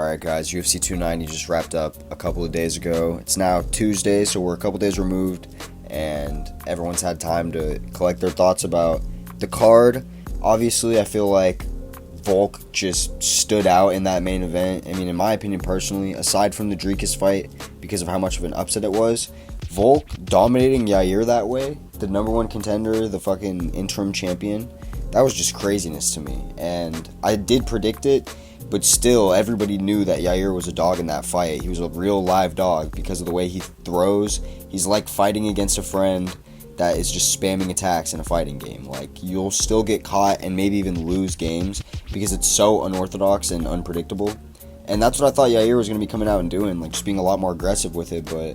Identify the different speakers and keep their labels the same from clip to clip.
Speaker 1: Alright guys, UFC 290 just wrapped up a couple of days ago. It's now Tuesday, so we're a couple days removed, and everyone's had time to collect their thoughts about the card. Obviously, I feel like Volk just stood out in that main event. I mean, in my opinion personally, aside from the Dricus fight, because of how much of an upset it was, Volk dominating Yair that way, the number one contender, the fucking interim champion, that was just craziness to me. And I did predict it, but still, everybody knew that Yair was a dog in that fight. He was a real live dog because of the way he throws. He's like fighting against a friend that is just spamming attacks in a fighting game. Like, you'll still get caught and maybe even lose games because it's so unorthodox and unpredictable. And that's what I thought Yair was going to be coming out and doing, like just being a lot more aggressive with it. But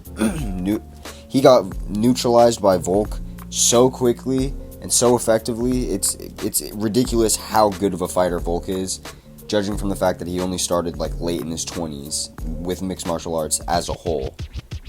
Speaker 1: he got neutralized by Volk so quickly and so effectively. It's ridiculous how good of a fighter Volk is, judging from the fact that he only started like late in his 20s with mixed martial arts as a whole.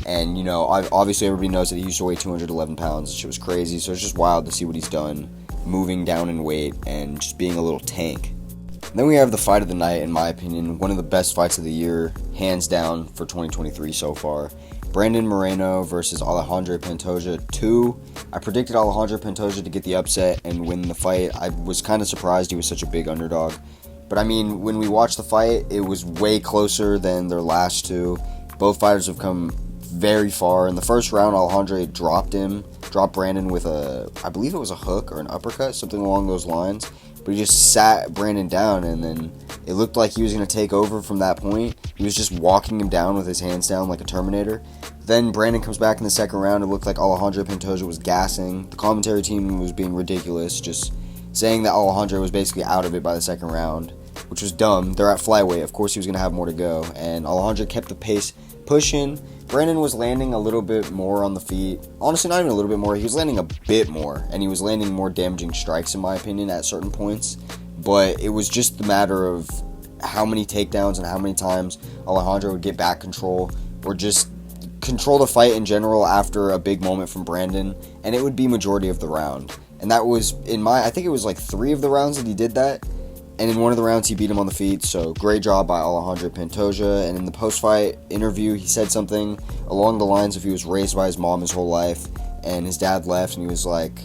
Speaker 1: And, you know, obviously everybody knows that he used to weigh 211 pounds. Shit was crazy, so it's just wild to see what he's done, moving down in weight and just being a little tank. And then we have the fight of the night, in my opinion, one of the best fights of the year, hands down, for 2023 so far. Brandon Moreno versus Alejandro Pantoja 2. I predicted Alejandro Pantoja to get the upset and win the fight. I was kind of surprised he was such a big underdog. But I mean, when we watched the fight, it was way closer than their last two. Both fighters have come very far. In the first round, Alejandro dropped Brandon with I believe it was a hook or an uppercut, something along those lines. But he just sat Brandon down, and then it looked like he was going to take over from that point. He was just walking him down with his hands down like a Terminator. Then Brandon comes back in the second round. It looked like Alejandro Pantoja was gassing. The commentary team was being ridiculous, just saying that Alejandro was basically out of it by the second round, which was dumb. They're at flyweight. Of course he was going to have more to go. And Alejandro kept the pace pushing. Brandon was landing a little bit more on the feet. Honestly, not even a little bit more. He was landing a bit more. And he was landing more damaging strikes, in my opinion, at certain points. But it was just the matter of how many takedowns and how many times Alejandro would get back control or just control the fight in general after a big moment from Brandon. And it would be majority of the round. And that was, I think it was like 3 of the rounds that he did that. And in one of the rounds, he beat him on the feet. So great job by Alejandro Pantoja. And in the post-fight interview, he said something along the lines of he was raised by his mom his whole life. And his dad left, and he was like,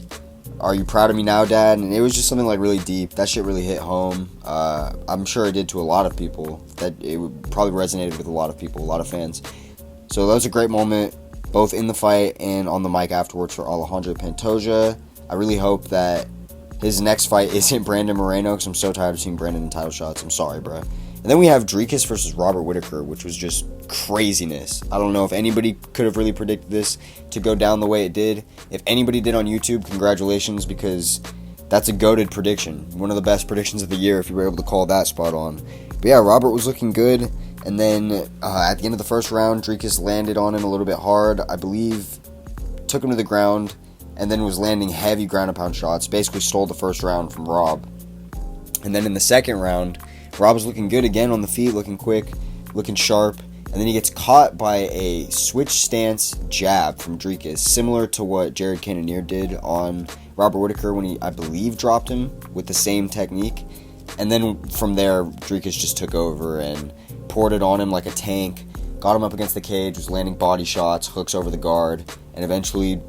Speaker 1: "Are you proud of me now, Dad?" And it was just something like really deep. That shit really hit home. I'm sure it did to a lot of people. That it probably resonated with a lot of people, a lot of fans. So that was a great moment, both in the fight and on the mic afterwards for Alejandro Pantoja. I really hope that his next fight isn't Brandon Moreno, because I'm so tired of seeing Brandon in title shots. I'm sorry, bro. And then we have Dricus versus Robert Whittaker, which was just craziness. I don't know if anybody could have really predicted this to go down the way it did. If anybody did on YouTube, congratulations, because that's a goated prediction. One of the best predictions of the year, if you were able to call that spot on. But yeah, Robert was looking good. And then at the end of the first round, Dricus landed on him a little bit hard. I believe took him to the ground, and then was landing heavy ground and pound shots. Basically stole the first round from Rob. And then in the second round, Rob was looking good again on the feet, looking quick, looking sharp. And then he gets caught by a switch stance jab from Dricus, similar to what Jared Cannonier did on Robert Whittaker when he, I believe, dropped him with the same technique. And then from there, Dricus just took over and poured it on him like a tank, got him up against the cage, was landing body shots, hooks over the guard, and eventually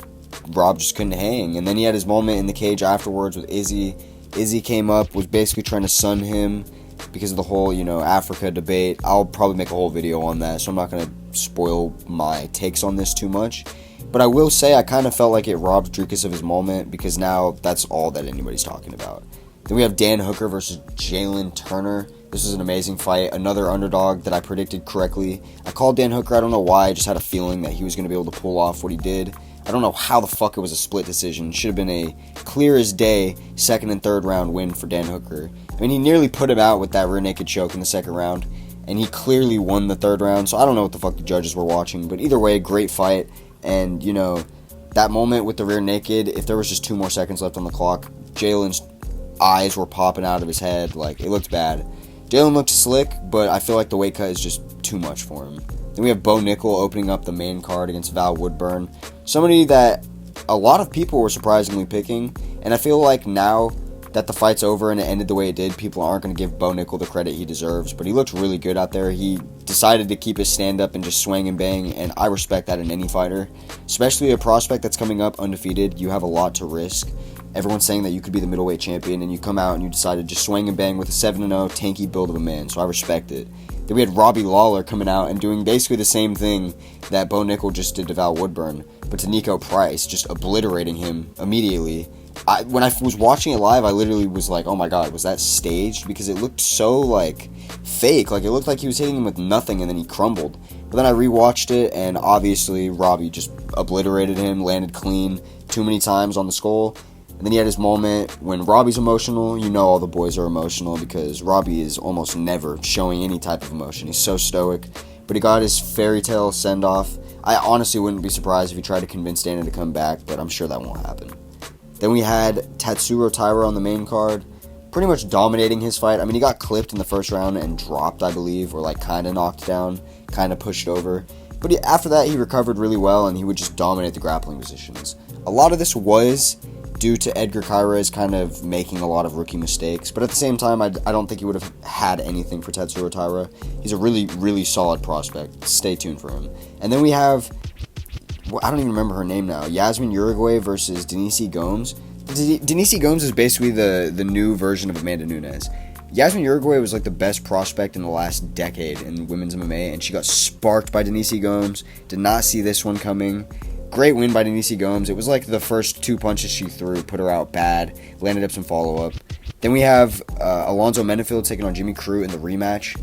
Speaker 1: Rob just couldn't hang. And then he had his moment in the cage afterwards with Izzy. Izzy came up, was basically trying to sun him because of the whole, Africa debate. I'll probably make a whole video on that, so I'm not going to spoil my takes on this too much. But I will say I kind of felt like it robbed Dricus of his moment, because now that's all that anybody's talking about. Then we have Dan Hooker versus Jalen Turner. This is an amazing fight. Another underdog that I predicted correctly. I called Dan Hooker. I don't know why. I just had a feeling that he was going to be able to pull off what he did. I don't know how the fuck it was a split decision. It should have been a clear as day second and third round win for Dan Hooker. I mean, he nearly put him out with that rear naked choke in the second round, and he clearly won the third round. So I don't know what the fuck the judges were watching, but either way, great fight. And, that moment with the rear naked, if there was just 2 more seconds left on the clock, Jalen's eyes were popping out of his head. Like, it looked bad. Jalen looked slick, but I feel like the weight cut is just too much for him. Then we have Bo Nickal opening up the main card against Val Woodburn. Somebody that a lot of people were surprisingly picking, and I feel like now that the fight's over and it ended the way it did, people aren't going to give Bo Nickal the credit he deserves, but he looked really good out there. He decided to keep his stand-up and just swing and bang, and I respect that in any fighter, especially a prospect that's coming up undefeated. You have a lot to risk. Everyone's saying that you could be the middleweight champion, and you come out and you decide to just swing and bang with a 7-0 tanky build of a man, so I respect it. Then we had Robbie Lawler coming out and doing basically the same thing that Bo Nickal just did to Val Woodburn, but to Nico Price, just obliterating him immediately. When I was watching it live, I literally was like, oh my god, was that staged? Because it looked so, like, fake. Like, it looked like he was hitting him with nothing and then he crumbled. But then I rewatched it, and obviously Robbie just obliterated him, landed clean too many times on the skull. And then he had his moment when Robbie's emotional. You know all the boys are emotional because Robbie is almost never showing any type of emotion. He's so stoic. But he got his fairy tale send-off. I honestly wouldn't be surprised if he tried to convince Dana to come back, but I'm sure that won't happen. Then we had Tatsuro Taira on the main card, pretty much dominating his fight. I mean, he got clipped in the first round and dropped, I believe, or like kind of knocked down, kind of pushed over. But after that, he recovered really well, and he would just dominate the grappling positions. A lot of this was due to Edgar Cairez kind of making a lot of rookie mistakes, but at the same time, I don't think he would have had anything for Tatsuro Taira. He's a really, really solid prospect. Stay tuned for him. And then we have, I don't even remember her name now, Yasmin Uruguay versus Denise Gomes. Denise Gomes is basically the new version of Amanda Nunes. Yasmin Uruguay was like the best prospect in the last decade in women's MMA, and she got sparked by Denise Gomes. Did not see this one coming. Great win by Denise Gomes. It was like the first 2 punches she threw put her out bad, landed up some follow-up. Then we have Alonzo Menefield taking on Jimmy Crute in the rematch.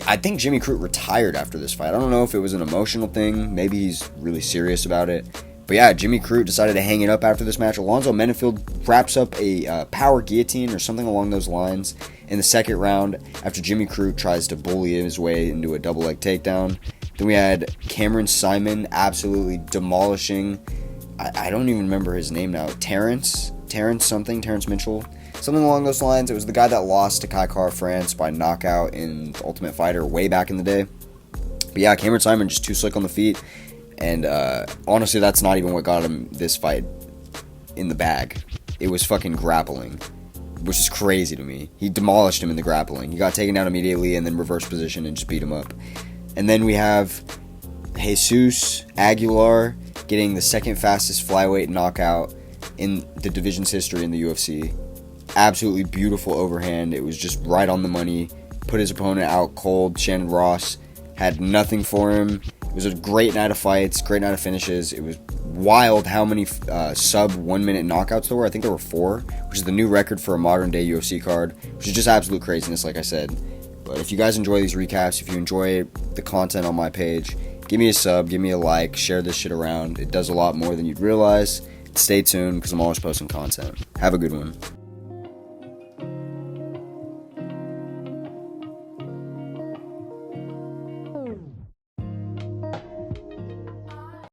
Speaker 1: I think Jimmy Crute retired after this fight. I don't know if it was an emotional thing. Maybe he's really serious about it. But yeah, Jimmy Crute decided to hang it up after this match. Alonzo Menefield wraps up a power guillotine or something along those lines in the second round after Jimmy Crute tries to bully his way into a double leg takedown. Then we had Cameron Simon absolutely demolishing, I don't even remember his name now, Terrence Mitchell, something along those lines. It was the guy that lost to Kai Kara-France by knockout in The Ultimate Fighter way back in the day. But yeah, Cameron Simon just too slick on the feet, and honestly, that's not even what got him this fight in the bag. It was fucking grappling, which is crazy to me. He demolished him in the grappling. He got taken down immediately and then reverse position and just beat him up. And then we have Jesus Aguilar getting the second fastest flyweight knockout in the division's history in the UFC. Absolutely beautiful overhand. It was just right on the money. Put his opponent out cold. Shannon Ross had nothing for him. It was a great night of fights, great night of finishes. It was wild how many sub 1 minute knockouts there were. I think there were 4, which is the new record for a modern day UFC card, which is just absolute craziness, like I said. But if you guys enjoy these recaps, if you enjoy the content on my page, give me a sub, give me a like, share this shit around. It does a lot more than you'd realize. Stay tuned because I'm always posting content. Have a good one.